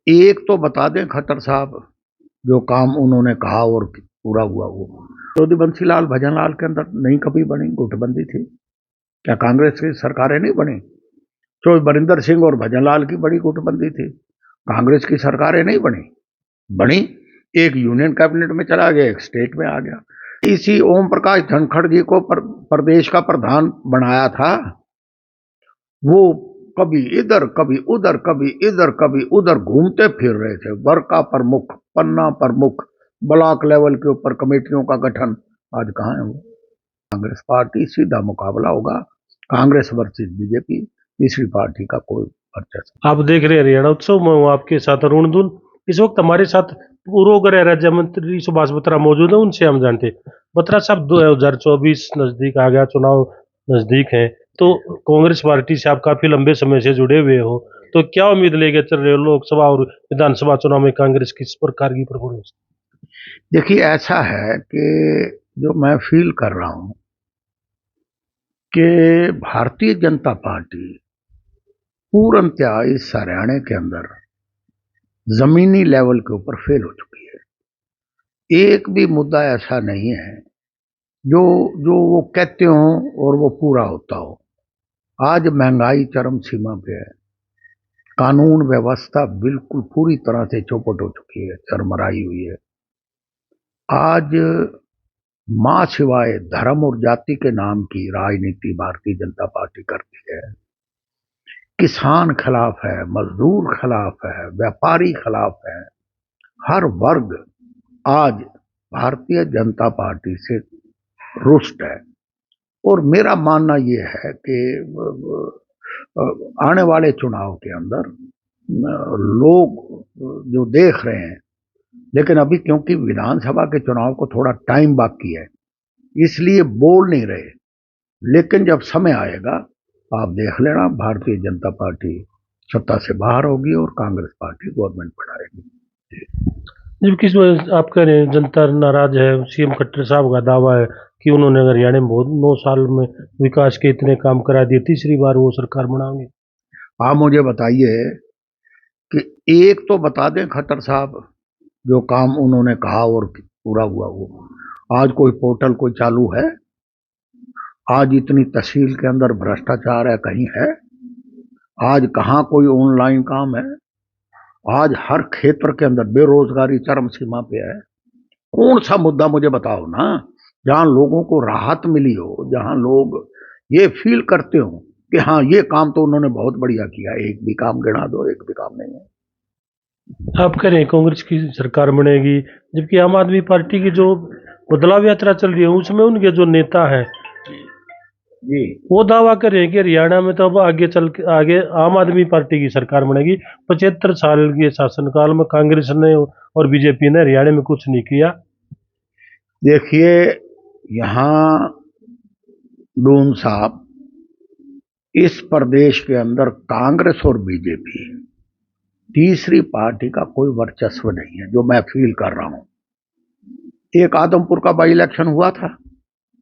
एक तो बता दें खट्टर साहब, जो काम उन्होंने कहा और पूरा हुआ वो चौधरी बंसीलाल भजनलाल के अंदर नहीं कभी बनी गुटबंदी थी क्या? कांग्रेस की सरकारें नहीं बनी? चौधरी बरिंदर सिंह और भजनलाल की बड़ी गुटबंदी थी, कांग्रेस की सरकारें नहीं बनी? बनी। एक यूनियन कैबिनेट में चला गया, एक स्टेट में आ गया। इसी ओम प्रकाश धनखड़ जी को प्रदेश का प्रधान बनाया था। वो कभी इधर कभी उधर, कभी इधर कभी उधर घूमते फिर रहे थे। वर्का प्रमुख, पन्ना प्रमुख, ब्लॉक लेवल के ऊपर कमेटियों का गठन। आज कहाँ है वो? कांग्रेस पार्टी, सीधा मुकाबला होगा कांग्रेस वर्सेस बीजेपी, तीसरी पार्टी का कोई वर्चस्व। आप देख रहे हैं हरियाणा उत्सव में हूँ आपके साथ अरुण धुन। इस वक्त हमारे साथ पूर्व गृह राज्य मंत्री सुभाष बत्रा मौजूद है, उनसे हम जानते हैं। बत्रा साहब, 2024 नजदीक आ गया, चुनाव नजदीक है, तो कांग्रेस पार्टी से आप काफी लंबे समय से जुड़े हुए हो, तो क्या उम्मीद लेके चल रहे हो लोकसभा और विधानसभा चुनाव में कांग्रेस किस प्रकार की परफॉर्मेंस? देखिए, ऐसा है कि जो मैं फील कर रहा हूं कि भारतीय जनता पार्टी पूर्णतया इस हरियाणा के अंदर जमीनी लेवल के ऊपर फेल हो चुकी है। एक भी मुद्दा ऐसा नहीं है जो जो वो कहते हो और वो पूरा होता हो। आज महंगाई चरम सीमा पे है, कानून व्यवस्था बिल्कुल पूरी तरह से चौपट हो चुकी है, चरमराई हुई है। आज मां सिवाय धर्म और जाति के नाम की राजनीति भारतीय जनता पार्टी करती है। किसान खिलाफ है, मजदूर खिलाफ है, व्यापारी खिलाफ है। हर वर्ग आज भारतीय जनता पार्टी से रुष्ट है। और मेरा मानना यह है कि आने वाले चुनाव के अंदर लोग जो देख रहे हैं, लेकिन अभी क्योंकि विधानसभा के चुनाव को थोड़ा टाइम बाकी है इसलिए बोल नहीं रहे, लेकिन जब समय आएगा आप देख लेना, भारतीय जनता पार्टी सत्ता से बाहर होगी और कांग्रेस पार्टी गवर्नमेंट बनाएगी। जबकि आप कह रहे हैं जनता नाराज है, सीएम खट्टर साहब का दावा है कि उन्होंने हरियाणा में बहुत 9 साल में विकास के इतने काम करा दिए, तीसरी बार वो सरकार बनाएंगे। आप मुझे बताइए कि एक तो बता दें खट्टर साहब, जो काम उन्होंने कहा और पूरा हुआ वो। आज कोई पोर्टल कोई चालू है? आज इतनी तहसील के अंदर भ्रष्टाचार है कहीं है? आज कहाँ कोई ऑनलाइन काम है? आज हर क्षेत्र के अंदर बेरोजगारी चरम सीमा पे है। कौन सा मुद्दा मुझे बताओ ना, जहां लोगों को राहत मिली हो, जहां लोग ये फील करते हो कि हाँ ये काम तो उन्होंने बहुत बढ़िया किया। एक भी काम गिना दो, एक भी काम नहीं है। आप कह रहे हैं कांग्रेस की सरकार बनेगी, जबकि आम आदमी पार्टी की जो बदलाव यात्रा चल रही है उसमें उनके जो नेता है जी, वो दावा कर रहे हैं कि हरियाणा में तो अब आगे आम आदमी पार्टी की सरकार बनेगी। 75 साल के शासनकाल में कांग्रेस ने और बीजेपी ने हरियाणा में कुछ नहीं किया। देखिए, यहाँ डून साहब, इस प्रदेश के अंदर कांग्रेस और बीजेपी तीसरी पार्टी का कोई वर्चस्व नहीं है, जो मैं फील कर रहा हूं। एक आदमपुर का बाई इलेक्शन हुआ था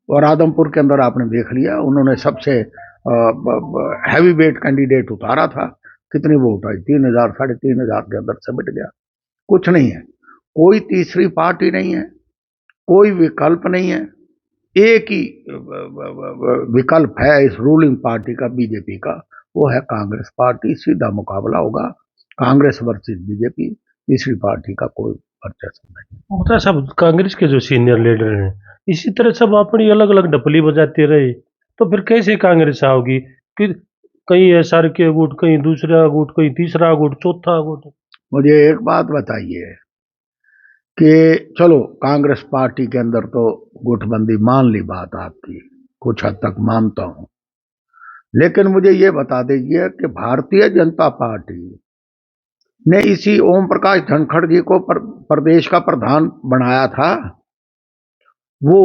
और आदमपुर के अंदर आपने देख लिया, उन्होंने सबसे हैवी वेट कैंडिडेट उतारा था। कितनी वोट आई? 3,000 3,500 के अंदर समेट गया। कुछ नहीं है, कोई तीसरी पार्टी नहीं है, कोई विकल्प नहीं है। एक ही विकल्प है इस रूलिंग पार्टी का, बीजेपी का, वो है कांग्रेस पार्टी। सीधा मुकाबला होगा कांग्रेस वर्सेस बीजेपी, तीसरी पार्टी का कोई वर्चस्व नहीं। होता सब कांग्रेस के जो सीनियर लीडर हैं इसी तरह सब अपनी अलग अलग डपली बजाते रहे तो फिर कैसे कांग्रेस आओगी? कि कहीं एसआर के गुट, कहीं दूसरा गुट, कहीं तीसरा गुट, चौथा गुट। मुझे एक बात बताइए कि चलो कांग्रेस पार्टी के अंदर तो गुटबंदी मान ली बात आपकी, कुछ हद तक मानता हूं, लेकिन मुझे ये बता दीजिए कि भारतीय जनता पार्टी ने इसी ओम प्रकाश धनखड़ जी को प्रदेश का प्रधान बनाया था। वो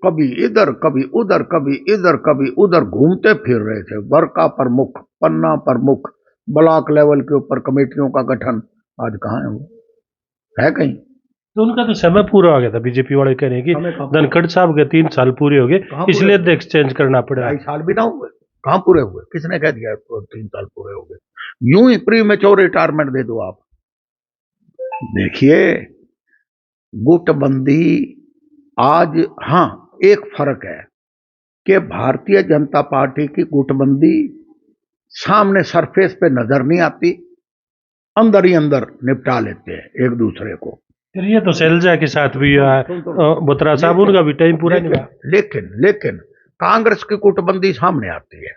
कभी इधर कभी उधर, कभी इधर कभी उधर घूमते फिर रहे थे। वर्का प्रमुख, पन्ना प्रमुख, ब्लॉक लेवल के ऊपर कमेटियों का गठन। आज कहाँ है वो? है कहीं? तो उनका तो समय पूरा हो गया था। बीजेपी वाले कह रहे हैं कि धनखड़ साहब के 3 साल पूरे हो गए, इसलिए अध्यक्ष चेंज करना पड़ा। 2.5 साल भी ना हुए, कहाँ पूरे हुए? किसने कह दिया 3 साल पूरे हो गए? यूं ही प्री मेच्योर रिटायरमेंट दे दो आप। देखिए, गुटबंदी आज, हाँ, एक फर्क है कि भारतीय जनता पार्टी की गुटबंदी सामने सरफेस पे नजर नहीं आती, अंदर ही अंदर निपटा लेते हैं एक दूसरे को। फिर ये तो शैलजा के साथ भी हुआ है, बत्रा साहब उनका भी टाइम पूरा नहीं हुआ। लेकिन लेकिन कांग्रेस की गुटबंदी सामने आती है।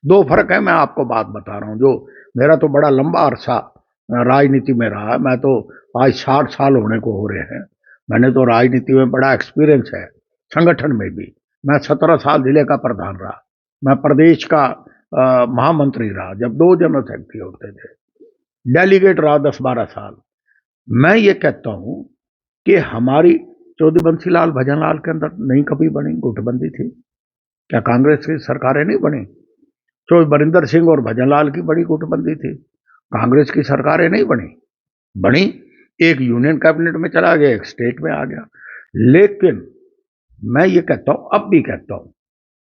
दो फर्क है, मैं आपको बात बता रहा हूं। जो मेरा तो बड़ा लंबा अरसा राजनीति में रहा है, मैं तो आज 60 साल होने को हो रहे हैं। मैंने तो राजनीति में बड़ा एक्सपीरियंस है, संगठन में भी। मैं 17 साल जिले का प्रधान रहा, मैं प्रदेश का महामंत्री रहा जब 2 जनरल सेक्रेटरी होते थे, डेलीगेट रहा 10-12 साल। मैं ये कहता हूं कि हमारी चौधरी बंसीलाल भजनलाल के अंदर नहीं कभी बनी गुटबंदी थी क्या? कांग्रेस की सरकारें नहीं बनी? तो बरिंदर सिंह और भजनलाल की बड़ी गुटबंदी थी, कांग्रेस की सरकारें नहीं बनी? बनी, एक यूनियन कैबिनेट में चला गया, एक स्टेट में आ गया। लेकिन मैं ये कहता हूं, अब भी कहता हूं,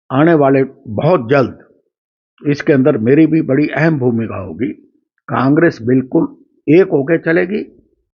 आने वाले बहुत जल्द इसके अंदर मेरी भी बड़ी अहम भूमिका होगी। कांग्रेस बिल्कुल एक होकर चलेगी